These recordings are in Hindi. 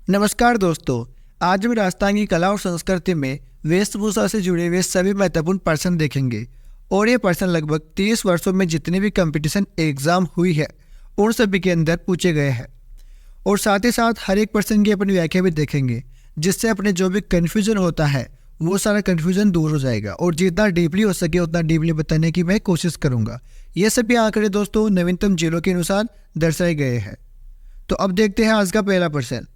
नमस्कार दोस्तों, आज हम राजस्थान की कला और संस्कृति में वेशभूषा से जुड़े हुए सभी महत्वपूर्ण प्रश्न देखेंगे। और ये प्रश्न लगभग 30 वर्षों में जितने भी कंपटीशन एग्जाम हुई है उन सभी के अंदर पूछे गए हैं। और साथ ही साथ हर एक प्रश्न की अपनी व्याख्या भी देखेंगे, जिससे अपने जो भी कन्फ्यूजन होता है वो सारा कन्फ्यूजन दूर हो जाएगा। और जितना डीपली हो सके उतना डीपली बताने की मैं कोशिश करूँगा। ये सभी आंकड़े दोस्तों नवीनतम जिलों के अनुसार दर्शाए गए हैं। तो अब देखते हैं आज का पहला प्रश्न।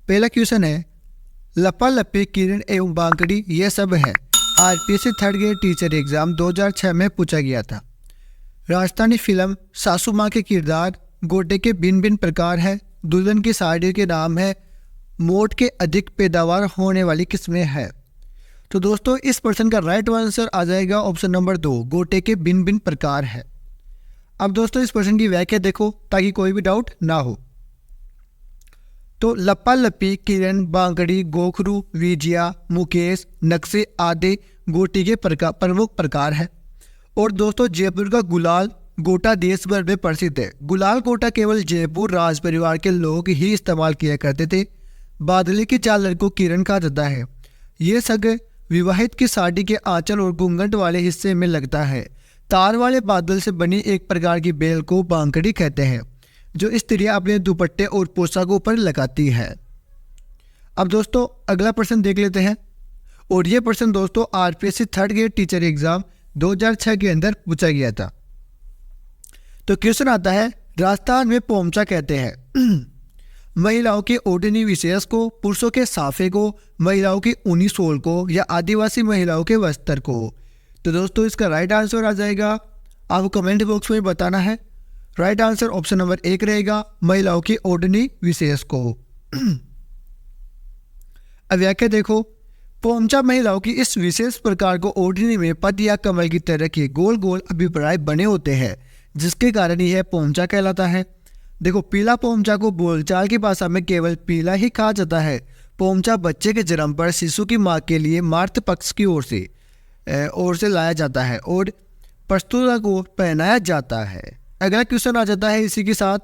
पहला क्वेश्चन है, लपा लपी किरण एवं बांकड़ी ये सब है RPSC third grade teacher exam 2006 में पूछा गया था। राजस्थानी फिल्म सासू माँ के किरदार, गोटे के भिन्न भिन्न प्रकार है, दुल्हन की साड़ी के नाम है, मोट के अधिक पैदावार होने वाली किस्में है। तो दोस्तों इस प्रश्न का राइट आंसर आ जाएगा ऑप्शन नंबर 2, गोटे के भिन्न भिन्न प्रकार है। अब दोस्तों इस प्रश्न की व्याख्या देखो ताकि कोई भी डाउट ना हो। तो लपा लपी किरण बांकड़ी गोखरू विजिया मुकेश नक्शे आदि गोटी के प्रमुख प्रकार है। और दोस्तों जयपुर का गुलाल गोटा देश भर में प्रसिद्ध है। गुलाल गोटा केवल जयपुर राज परिवार के लोग ही इस्तेमाल किया करते थे। बादली की चादर को किरण कहा जाता है। ये सग विवाहित की साड़ी के आंचल और घूंघट वाले हिस्से में लगता है। तार वाले बादल से बनी एक प्रकार की बेल को बांकड़ी कहते हैं, जो स्त्रियां अपने दुपट्टे और पोशाकों पर लगाती है। अब दोस्तों अगला प्रश्न देख लेते हैं। और ये प्रश्न दोस्तों RPSC third grade teacher exam 2006 के अंदर पूछा गया था। तो क्वेश्चन आता है, राजस्थान में पोमचा कहते हैं महिलाओं के ओढ़नी विशेष को, पुरुषों के साफे को, महिलाओं की ऊनी सोल को या आदिवासी महिलाओं के वस्त्र को। तो दोस्तों इसका राइट आंसर आ जाएगा, आपको कमेंट बॉक्स में बताना है। राइट आंसर ऑप्शन नंबर 1 रहेगा, महिलाओं की ओढ़नी विशेष को। अब व्याख्या देखो, पोमचा महिलाओं की इस विशेष प्रकार को ओढ़नी में पद या कमल की तरह के गोल गोल अभिप्राय बने होते हैं, जिसके कारण यह पोमचा कहलाता है। देखो पीला पोमचा को बोलचाल की भाषा में केवल पीला ही कहा जाता है। पोमचा बच्चे के जन्म पर शिशु की मां के लिए मातृ पक्ष की ओर से लाया जाता है और प्रस्तुता को पहनाया जाता है। अगला क्वेश्चन आ जाता है इसी के साथ,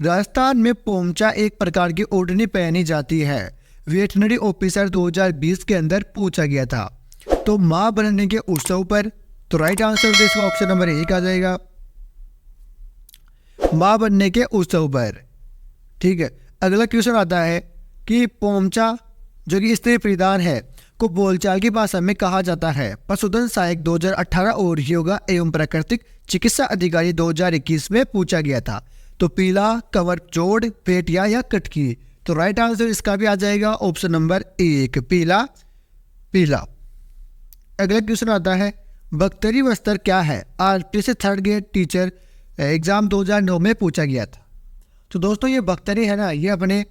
राजस्थान में पोमचा एक प्रकार की ओढ़नी पहनी जाती है। वेटनरी ऑफिसर 2020 के अंदर पूछा गया था। तो मां बनने के उत्सव पर, तो राइट आंसर इसका ऑप्शन नंबर 1 आ जाएगा, मां बनने के उत्सव पर। ठीक है, अगला क्वेश्चन आता है कि पोमचा जो कि स्त्री परिधान है को बोलचाल की भाषा में कहा जाता है। पशुधन सहायक 2018 और योगा एवं प्राकृतिक चिकित्सा अधिकारी 2021 में पूछा गया था। तो पीला, कवर जोड़, पेटिया या कटकी। तो राइट आंसर इसका भी आ जाएगा ऑप्शन नंबर 1, पीला पीला। अगला क्वेश्चन आता है, बख्तरी वस्त्र क्या है? RPSC third grade teacher exam 2009 में पूछा गया था। तो दोस्तों ये बख्तरी है ना, ये अपने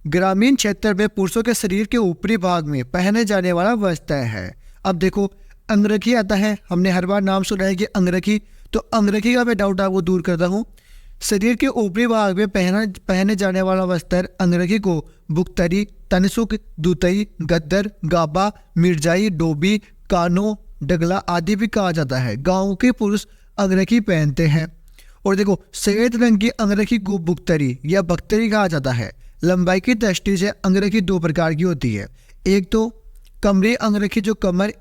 ग्रामीण क्षेत्र में पुरुषों के शरीर के ऊपरी भाग में पहने जाने वाला वस्त्र है। अब देखो अंगरखी आता है, हमने हर बार नाम सुना है कि अंगरखी, तो अंगरखी का मैं डाउट आपको दूर करता हूँ। शरीर के ऊपरी भाग में पहने जाने वाला वस्त्र अंगरखी को बुख्तरी, तनसुक, दुतई, गद्दर, गाबा, मिर्जाई, डोबी, कानो, डगला आदि भी कहा जाता है। गाँव के पुरुष अंगरखी पहनते हैं। और देखो सफेद रंग की अंगरखी को बुख्तरी या बख्तरी कहा जाता है। लंबाई की दृष्टि से अंगरखी 2 प्रकार की होती है। एक तो कमरे अंगरखी जो कमर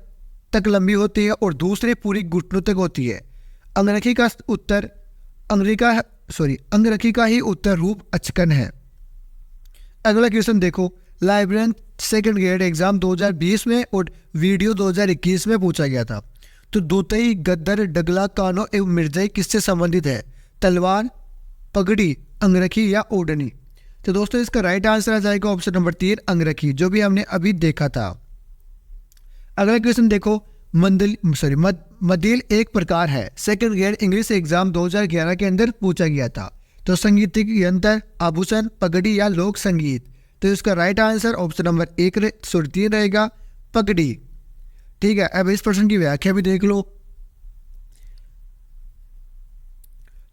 तक लंबी होती है और दूसरे पूरी घुटनों तक होती है। अंगरखी का ही उत्तर रूप अचकन है। अगला क्वेश्चन देखो, लाइब्रेरियन सेकंड ग्रेड एग्जाम 2020 में और वीडियो 2021 में पूछा गया था। तो दुतई, गद्दर, डगला, कानो एवं मिर्जाई किससे संबंधित है? तलवार, पगड़ी, अंगरखी या ओढ़नी। तो दोस्तों इसका राइट आंसर आ जाएगा ऑप्शन नंबर 3, अंगरखी, जो भी हमने अभी देखा था। अगला क्वेश्चन देखो, मदिल एक प्रकार है। सेकंड ग्रेड इंग्लिश एग्जाम 2011 के अंदर पूछा गया था। तो संगीतिक यंत्र, आभूषण, पगड़ी या लोक संगीत। तो इसका राइट आंसर ऑप्शन नंबर 3 रहेगा, पगड़ी। ठीक है, अब इस प्रश्न की व्याख्या भी देख लो।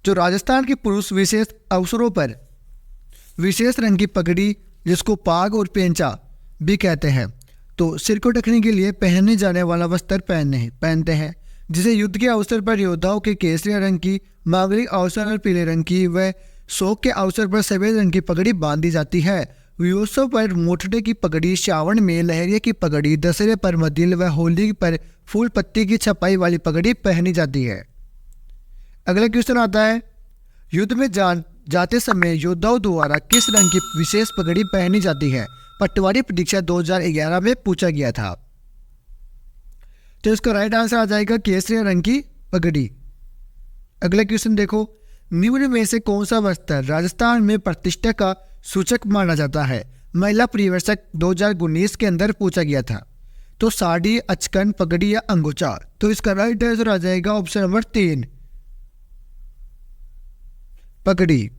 जो राजस्थान के पुरुष विशेष अवसरों पर विशेष रंग की पगड़ी, जिसको पाग और पेंचा भी कहते हैं, तो सिर को ढकने के लिए पहनने जाने वाला वस्त्र पहनते हैं, जिसे युद्ध के अवसर पर योद्धाओं के केसरिया रंग की, मांगलिक अवसर पर पीले रंग की व शोक के अवसर पर सफेद रंग की पगड़ी बांधी जाती है। वियोत्सव पर मोटड़े की पगड़ी, श्रावण में लहरिया की पगड़ी, दशहरे पर मदिल व होली पर फूल पत्ती की छपाई वाली पगड़ी पहनी जाती है। अगला क्वेश्चन आता है, युद्ध में जाते समय योद्धाओं द्वारा किस रंग की विशेष पगड़ी पहनी जाती है? पटवारी परीक्षा 2011 में पूछा गया था। तो इसका राइट आंसर आ जाएगा केसरिया रंग की पगड़ी। अगला क्वेश्चन देखो, निम्न में से कौन सा वस्त्र राजस्थान में प्रतिष्ठा का सूचक माना जाता है? महिला परिवर्तक 2019 के अंदर पूछा गया था। तो साड़ी, अचकन, पगड़ी या अंगोछा? तो इसका राइट आंसर आ जाएगा ऑप्शन नंबर 3, पगड़ी।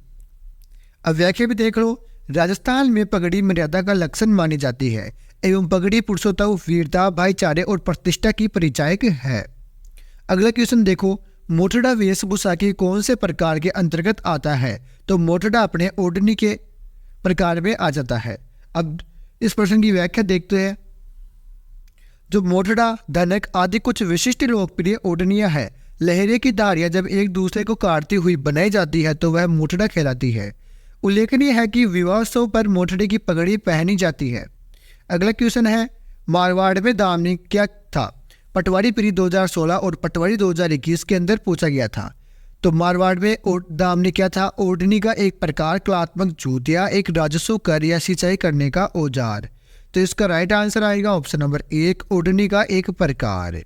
अब व्याख्या भी देख लो, राजस्थान में पगड़ी मर्यादा का लक्षण मानी जाती है एवं पगड़ी पुरुषोत्तम, वीरता, भाईचारे और प्रतिष्ठा की परिचायक है। अगला क्वेश्चन देखो, मोटड़ा वेशभूषा के कौन से प्रकार के अंतर्गत आता है? तो मोटड़ा अपने ओढ़नी के प्रकार में आ जाता है। अब इस प्रश्न की व्याख्या देखते हैं। जो मोटड़ा, धनक आदि कुछ विशिष्ट लोकप्रिय ओढ़नियां है। लहरे की धारियां जब एक दूसरे को काटती हुई बनाई जाती है तो वह मोटड़ा कहलाती है। उल्लेखनीय है कि विवाहोत्सव पर मोटड़े की पगड़ी पहनी जाती है। अगला क्वेश्चन है, मारवाड़ में दामनी क्या था? पटवारी पीढ़ी 2016 और पटवारी 2021 के अंदर पूछा गया था। तो मारवाड़ में दामनी क्या था? ओढ़नी का एक प्रकार, कलात्मक जूत या एक राजस्व कर या सिंचाई करने का औजार। तो इसका राइट आंसर आएगा ऑप्शन नंबर 1, ओढ़नी का एक प्रकार।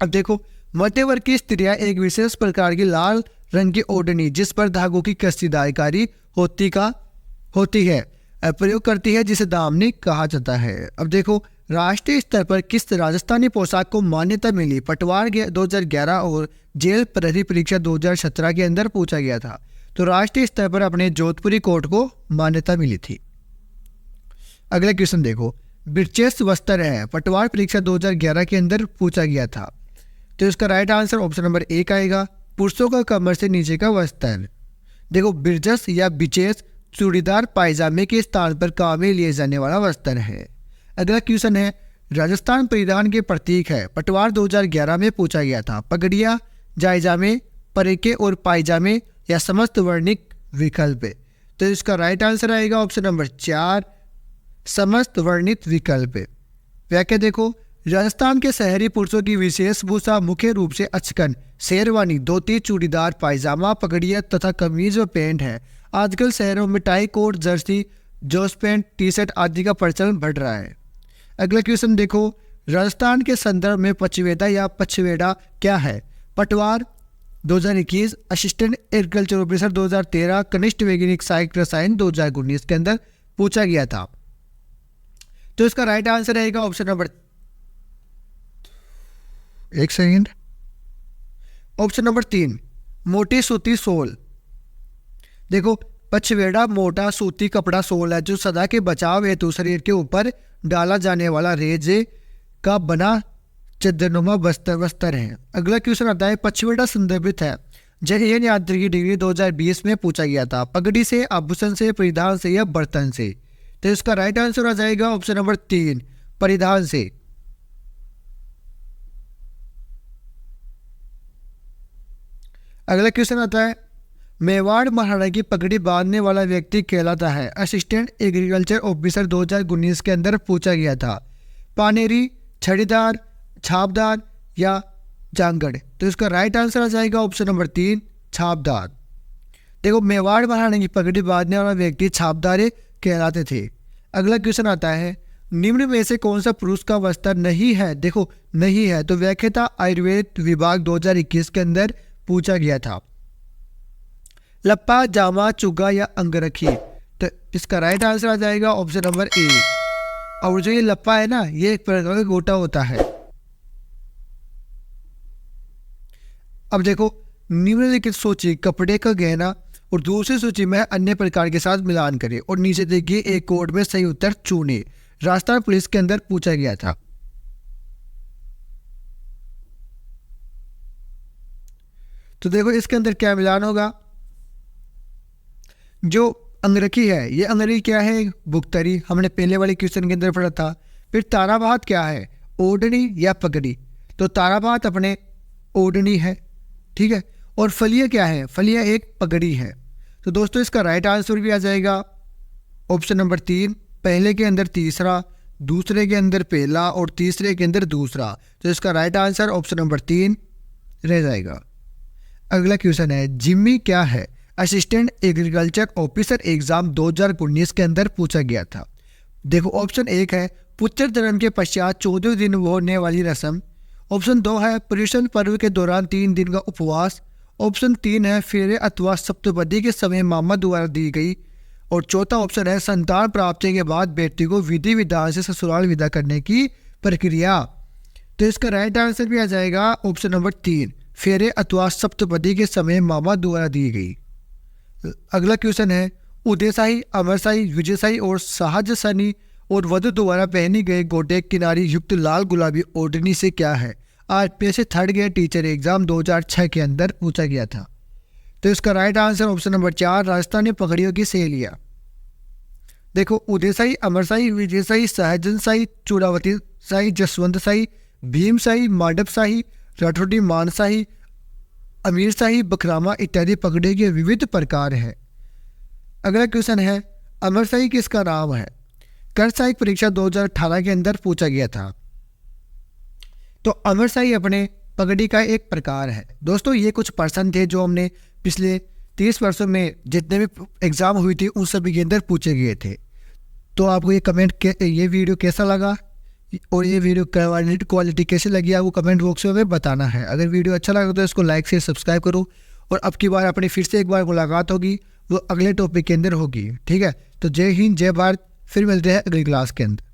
अब देखो, मध्य वर्ग की स्त्रियां एक विशेष प्रकार की लाल रंग की ओढ़नी जिस पर धागों की कसीदाकारी होती है प्रयोग करती है, जिसे दामनी कहा जाता है। अब देखो, राष्ट्रीय स्तर पर किस राजस्थानी पोशाक को मान्यता मिली? पटवार 2011 और जेल प्रहरी परीक्षा 2017 के अंदर पूछा गया था। तो राष्ट्रीय स्तर पर अपने जोधपुरी कोट को मान्यता मिली थी। अगला क्वेश्चन देखो, बिरचेस वस्त्र है, पटवार परीक्षा 2011 के अंदर पूछा गया था। तो इसका राइट आंसर ऑप्शन नंबर 1 आएगा, पुरुषों का कमर से नीचे का वस्त्र। देखो, बिरजस या बिचेस चूड़ीदार पायजामे के स्थान पर काम में लिए जाने वाला वस्त्र है। अगला क्वेश्चन है, राजस्थान परिधान के प्रतीक है, पटवार 2011 में पूछा गया था। पगड़िया, जायजामे, परेके और पायजामे या समस्त वर्णिक विकल्प। तो इसका राइट आंसर आएगा ऑप्शन नंबर 4, समस्त वर्णित विकल्प। व्याख्या देखो, राजस्थान के शहरी पुरुषों की विशेष भूषा मुख्य रूप से अचकन, शेरवानी, धोती, चूड़ीदार पायजामा, पगड़िया तथा कमीज व पैंट है। आजकल शहरों में टाई कोट, जर्सी, जोस पैंट, टी शर्ट आदि का प्रचलन बढ़ रहा है। अगला क्वेश्चन देखो, राजस्थान के संदर्भ में पचवेदा या पचवेड़ा क्या है? पटवार 2021, असिस्टेंट एग्रीकल्चर ऑफिसर 2013, कनिष्ठ वैज्ञानिक सहायक रसायन 2019 के अंदर पूछा गया था। तो इसका राइट आंसर रहेगा ऑप्शन नंबर, एक सेकंड, ऑप्शन नंबर 3, मोटी सूती सोल। देखो, पचवेड़ा मोटा सूती कपड़ा सोल है जो सदा के बचाव हेतु शरीर के ऊपर डाला जाने वाला रेजे का बना चद्दरनुमा वस्त्र है। अगला क्वेश्चन आता है, पचवेड़ा संदर्भित है जन यांत्रिकी डिग्री 2020 में पूछा गया था। पगड़ी से, आभूषण से, परिधान से या बर्तन से? तो इसका राइट आंसर आ जाएगा ऑप्शन नंबर 3, परिधान से। अगला क्वेश्चन आता है, मेवाड़ महाराणा की पगड़ी बांधने वाला व्यक्ति कहलाता है। असिस्टेंट एग्रीकल्चर ऑफिसर 2019 के अंदर पूछा गया था। पानेरी, छड़ीदार, छापदार या जांगड़? तो इसका राइट आंसर आ जाएगा ऑप्शन नंबर 3, छापदार। देखो, मेवाड़ महाराणा की पगड़ी बांधने वाला व्यक्ति छापदार कहलाते थे। अगला क्वेश्चन आता है, निम्न में से कौन सा पुरुष का वस्त्र नहीं है? देखो, नहीं है तो व्याख्याता आयुर्वेद विभाग 2021 के अंदर पूछा गया था। लप्पा, जामा, चुगा या अंगरखी? तो इसका राइट आंसर आ जाएगा ऑप्शन नंबर 1। और जो ये लप्पा है ना, ये एक प्रकार का गोटा होता है। अब देखो, निम्नलिखित सूची कपड़े का गहना और दूसरी सूची में अन्य प्रकार के साथ मिलान करें और नीचे देखिए एक कोड में सही उत्तर चुने। राजस्थान पुलिस के अंदर पूछा गया था। तो देखो, इसके अंदर क्या मिलान होगा? जो अंगरखी है, ये अंगरखी क्या है? बुकतरी, हमने पहले वाले क्वेश्चन के अंदर पढ़ा था। फिर ताराबात क्या है? ओढ़नी या पगड़ी? तो ताराबात अपने ओढ़नी है, ठीक है। और फलिया क्या है? फलिया एक पगड़ी है। तो दोस्तों, इसका राइट आंसर भी आ जाएगा ऑप्शन नंबर 3 पहले के अंदर तीसरा, दूसरे के अंदर पहला और तीसरे के अंदर दूसरा। तो इसका राइट आंसर ऑप्शन नंबर 3 रह जाएगा। अगला क्वेश्चन है, जिम्मी क्या है? असिस्टेंट एग्रीकल्चर ऑफिसर एग्जाम 2019 के अंदर पूछा गया था। देखो ऑप्शन 1 है पुत्र जन्म के पश्चात 14 दिन होने वाली रस्म। ऑप्शन 2 है पर्युषण पर्व के दौरान 3 दिन का उपवास। ऑप्शन 3 है फेरे अथवा सप्तपदी के समय मामा द्वारा दी गई। और चौथा ऑप्शन है संतान प्राप्ति के बाद बेटी को विधि विधान से ससुराल विदा करने की प्रक्रिया। तो इसका राइट आंसर भी आ जाएगा ऑप्शन नंबर 3 फेरे अथवा सप्तपदी के समय मामा द्वारा दी गई। अगला क्वेश्चन है उदयशाही, अमरशाही, विजयशाही और शाहजहानी और वधु द्वारा पहनी गई गोटे किनारी युक्त लाल गुलाबी ओढ़नी से क्या है? आरपीएस से थर्ड ग्रेड टीचर एग्जाम 2006 के अंदर पूछा गया था। तो इसका right answer option number 4 Rajasthani पगड़ियों की सहेलियाँ। देखो उदयशाही, अमरशाही, विजयशाही, शाहजहानशाही, चूड़ावती शाही, जसवंत शाही, भीमशाही, मांडवशाही, राठौड़ी मानशाही, अमीरशाही, बखरामा इत्यादि पगड़ियों के विविध प्रकार हैं। अगला क्वेश्चन है अमरशाही किसका नाम है? कर्णशाही परीक्षा 2018 के अंदर पूछा गया था। तो अमरशाही अपने पगड़ी का एक प्रकार है। दोस्तों ये कुछ पर्सन थे जो हमने पिछले 30 वर्षों में जितने भी एग्ज़ाम हुई थी उन सभी के अंदर पूछे गए थे। तो आपको ये वीडियो कैसा लगा और ये वीडियो क्वालिटी कैसी लगी आपको कमेंट बॉक्स में बताना है। अगर वीडियो अच्छा लगा तो इसको लाइक से सब्सक्राइब करो। और अब की बार अपनी फिर से एक बार मुलाकात होगी, वो अगले टॉपिक के अंदर होगी। ठीक है, तो जय हिंद, जय भारत। फिर मिलते हैं अगली क्लास के अंदर।